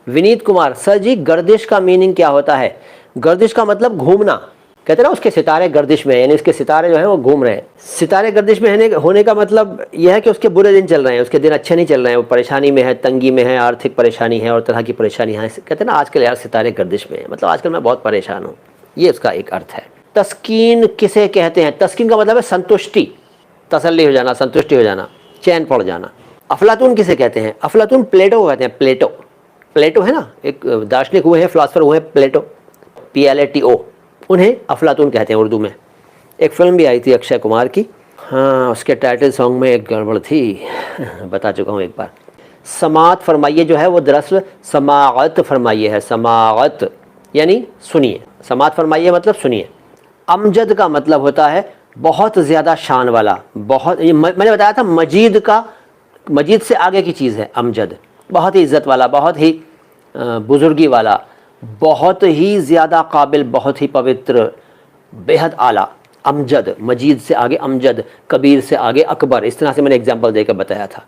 Vineet Kumar, sir जी गर्दिश का meaning क्या होता है? गर्दिश का मतलब घूमना। कहते हैं ना उसके सितारे गर्दिश में, यानी उसके सितारे जो हैं वो घूम रहे हैं। सितारे गर्दिश में होने का मतलब यह है कि उसके बुरे दिन चल रहे हैं, उसके दिन अच्छे नहीं चल रहे हैं, वो परेशानी में है, तंगी में है, आर्थिक परेशानी है और तरह की परेशानी है। कहते हैं ना आजकल यार सितारे गर्दिश में है, मतलब आजकल मैं बहुत परेशान हूँ, ये उसका एक अर्थ है। तस्कीन किसे कहते हैं? तस्कीन का मतलब है संतुष्टि, तसल्ली हो जाना, संतुष्टि हो जाना, चैन पड़ जाना। अफलातून किसे कहते हैं? अफलातून प्लेटो को कहते हैं। प्लेटो, प्लेटो है ना, एक दार्शनिक हुए हैं, फिलासफर हुए हैं प्लेटो, PLATO, उन्हें अफलातून कहते हैं उर्दू में। एक फिल्म भी आई थी अक्षय कुमार की, हाँ उसके टाइटल सॉन्ग में एक गड़बड़ थी बता चुका हूँ एक बार। समाअत फरमाइए जो है वो दरअसल समाअत फरमाइए है, समाअत यानी सुनिए, समाअत फरमाइए मतलब सुनिए। अमजद का मतलब होता है बहुत ज़्यादा शान वाला, बहुत, मैंने बताया था मजीद का, मजीद से आगे की चीज़ है अमजद, बहुत ही इज़्ज़त वाला, बहुत ही बुज़ुर्गी वाला, बहुत ही ज़्यादा काबिल, बहुत ही पवित्र, बेहद आला। अमजद, मजीद से आगे अमजद, कबीर से आगे अकबर, इस तरह से मैंने एग्जाम्पल देकर बताया था।